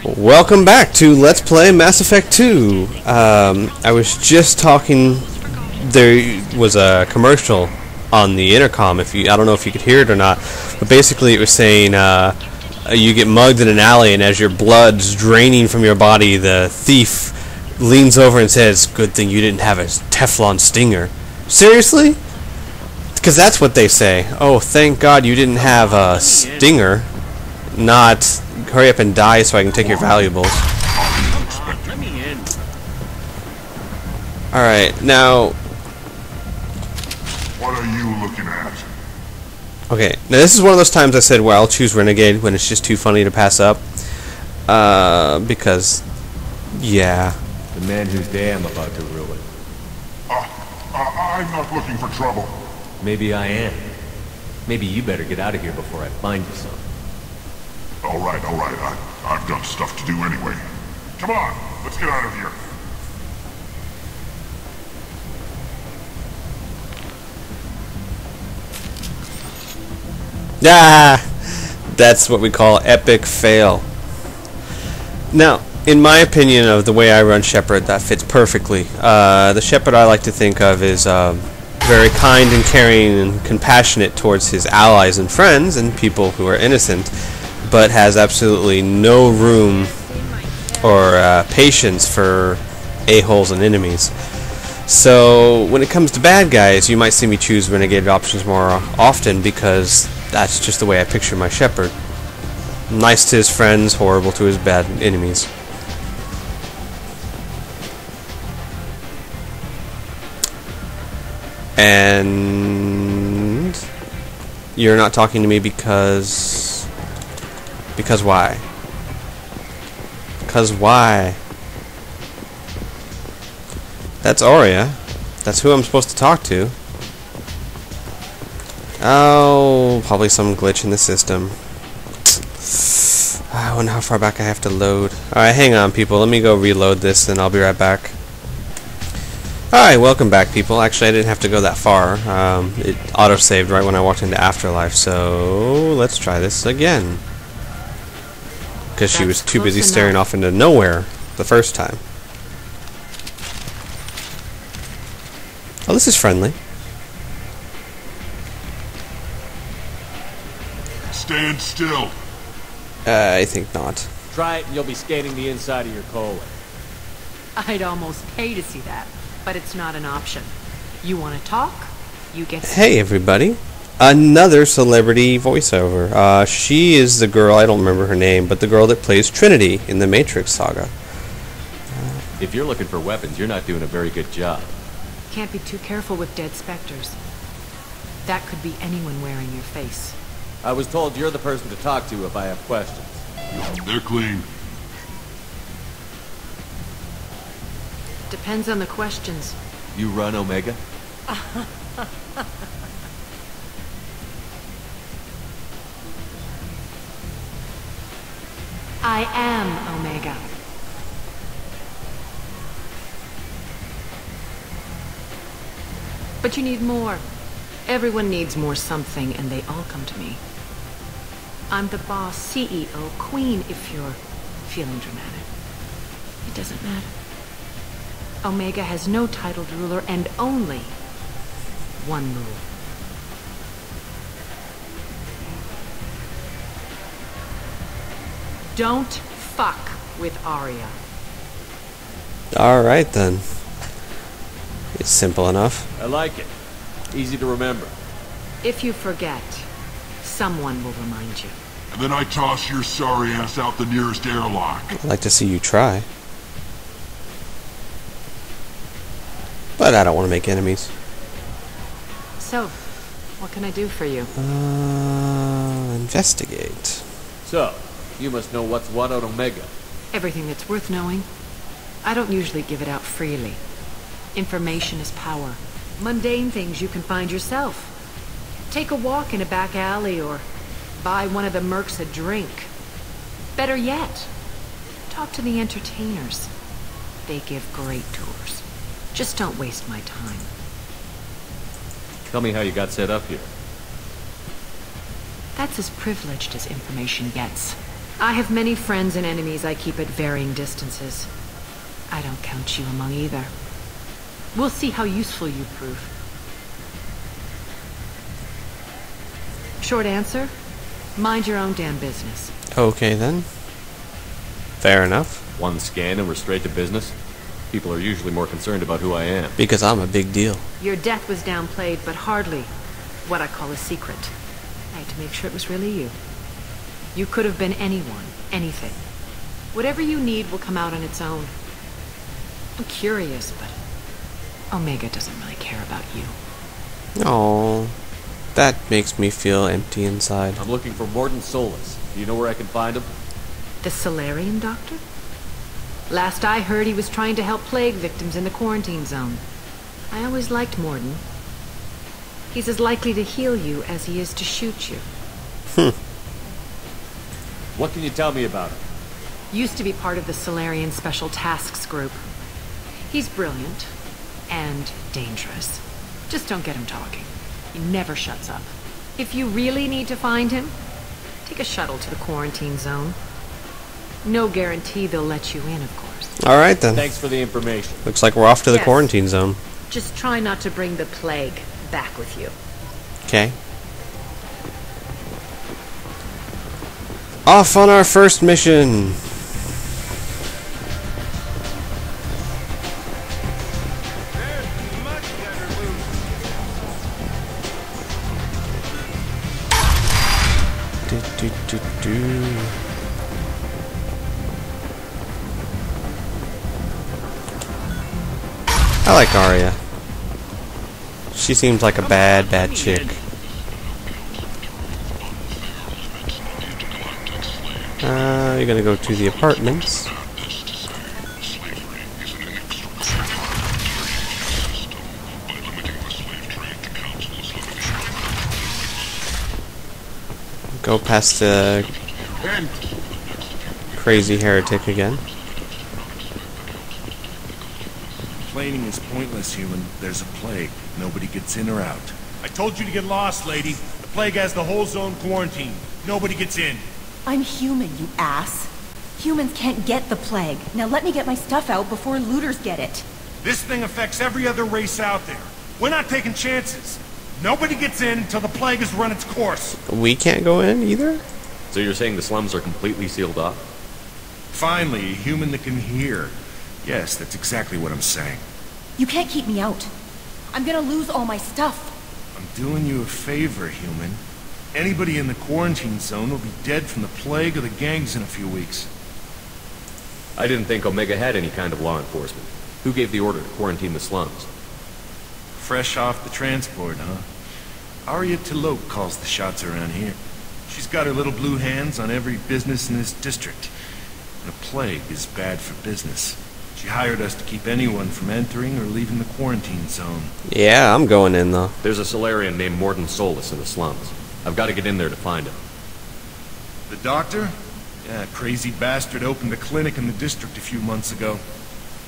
Welcome back to Let's Play Mass Effect 2. I was just talking. There was a commercial on the intercom. I don't know if you could hear it or not, but basically it was saying you get mugged in an alley, and as your blood's draining from your body, the thief leans over and says, "Good thing you didn't have a Teflon stinger." Seriously? Because that's what they say. Oh, thank God you didn't have a stinger. Not hurry up and die so I can take your valuables. Alright, now... What are you looking at? Okay, now this is one of those times I said, well, I'll choose Renegade when it's just too funny to pass up. Because... yeah. The man whose day I'm about to ruin. I'm not looking for trouble. Maybe I am. Maybe you better get out of here before I find you some. Alright. I've got stuff to do anyway. Come on, let's get out of here. Ah! That's what we call epic fail. Now, in my opinion of the way I run Shepard, that fits perfectly. The Shepard I like to think of is very kind and caring and compassionate towards his allies and friends and people who are innocent, but has absolutely no room or patience for a-holes and enemies. So when it comes to bad guys, you might see me choose renegade options more often because that's just the way I picture my Shepard. Nice to his friends, horrible to his bad enemies. And you're not talking to me because why? Because why? That's Aria. That's who I'm supposed to talk to. Oh, probably some glitch in the system. I wonder how far back I have to load. Alright, hang on, people. Let me go reload this, and I'll be right back. Alright, welcome back, people. Actually, I didn't have to go that far. It auto-saved right when I walked into Afterlife, so let's try this again. Because she was too busy staring off into nowhere the first time. Oh, this is friendly. Stand still. I think not. Try it and you'll be scanning the inside of your colon. I'd almost pay to see that, but it's not an option. You want to talk? You get... Hey, everybody. Another celebrity voiceover. She is the girl, I don't remember her name, but the girl that plays Trinity in the Matrix saga. If you're looking for weapons, you're not doing a very good job. Can't be too careful with dead specters. That could be anyone wearing your face. I was told you're the person to talk to if I have questions. They're clean. Depends on the questions. You run Omega? I am Omega. But you need more. Everyone needs more something, and they all come to me. I'm the boss, CEO, queen, if you're feeling dramatic. It doesn't matter. Omega has no titled ruler and only one rule. Don't fuck with Aria. Alright then. It's simple enough. I like it. Easy to remember. If you forget, someone will remind you. And then I toss your sorry ass out the nearest airlock. I'd like to see you try. But I don't want to make enemies. So, what can I do for you? Investigate. So, you must know what's what on Omega. Everything that's worth knowing. I don't usually give it out freely. Information is power. Mundane things you can find yourself. Take a walk in a back alley or buy one of the mercs a drink. Better yet, talk to the entertainers. They give great tours. Just don't waste my time. Tell me how you got set up here. That's as privileged as information gets. I have many friends and enemies I keep at varying distances. I don't count you among either. We'll see how useful you prove. Short answer, mind your own damn business. Okay then. Fair enough. One scan and we're straight to business? People are usually more concerned about who I am. Because I'm a big deal. Your death was downplayed, but hardly what I call a secret. I had to make sure it was really you. You could have been anyone, anything. Whatever you need will come out on its own. I'm curious, but Omega doesn't really care about you. Oh, that makes me feel empty inside. I'm looking for Morden Solus. Do you know where I can find him? The Solarian doctor? Last I heard, he was trying to help plague victims in the quarantine zone. I always liked Morden. He's as likely to heal you as he is to shoot you. What can you tell me about him? Used to be part of the Solarian Special Tasks Group. He's brilliant and dangerous. Just don't get him talking. He never shuts up. If you really need to find him, take a shuttle to the quarantine zone. No guarantee they'll let you in, of course. Alright then. Thanks for the information. Looks like we're off to the Yes. quarantine zone. Just try not to bring the plague back with you. Okay. Off on our first mission. I like Aria. She seems like a bad chick. You're gonna go to the apartments. Go past the crazy heretic again. Complaining is pointless, human. There's a plague. Nobody gets in or out. I told you to get lost, lady. The plague has the whole zone quarantined. Nobody gets in. I'm human, you ass. Humans can't get the plague. Now let me get my stuff out before looters get it. This thing affects every other race out there. We're not taking chances. Nobody gets in until the plague has run its course. We can't go in either? So you're saying the slums are completely sealed off? Finally, a human that can hear. Yes, that's exactly what I'm saying. You can't keep me out. I'm gonna lose all my stuff. I'm doing you a favor, human. Anybody in the quarantine zone will be dead from the plague or the gangs in a few weeks. I didn't think Omega had any kind of law enforcement. Who gave the order to quarantine the slums? Fresh off the transport, huh? Aria calls the shots around here. She's got her little blue hands on every business in this district. And a plague is bad for business. She hired us to keep anyone from entering or leaving the quarantine zone. Yeah, I'm going in though. There's a Solarian named Morden Solus in the slums. I've got to get in there to find him. The doctor? Yeah, crazy bastard opened a clinic in the district a few months ago.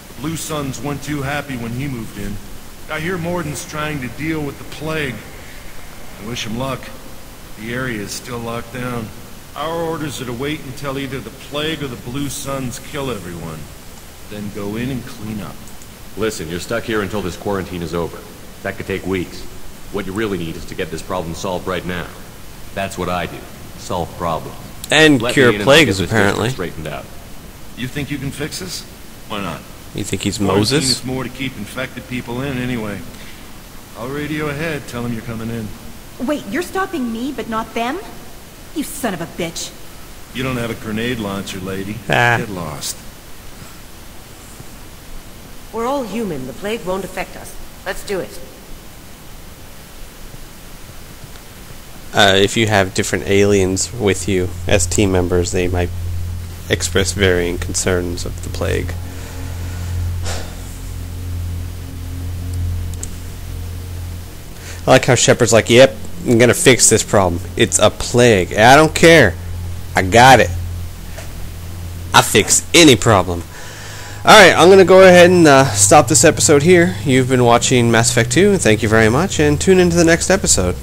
The Blue Suns weren't too happy when he moved in. I hear Morden's trying to deal with the plague. I wish him luck. The area is still locked down. Our orders are to wait until either the plague or the Blue Suns kill everyone. Then go in and clean up. Listen, you're stuck here until this quarantine is over. That could take weeks. What you really need is to get this problem solved right now. That's what I do. Solve problems. And Let cure me in plagues, I'll get this apparently. district straightened out. You think you can fix this? Why not? You think he's Quarantine Moses? is more to keep infected people in anyway. I'll radio ahead, tell them you're coming in. Wait, you're stopping me, but not them? You son of a bitch. You don't have a grenade launcher, lady. Ah. Get lost. We're all human. The plague won't affect us. Let's do it. If you have different aliens with you as team members, they might express varying concerns of the plague. I like how Shepard's like, yep, I'm gonna fix this problem. It's a plague. I don't care. I got it. I fix any problem. Alright, I'm gonna go ahead and stop this episode here. You've been watching Mass Effect 2. Thank you very much, and tune into the next episode.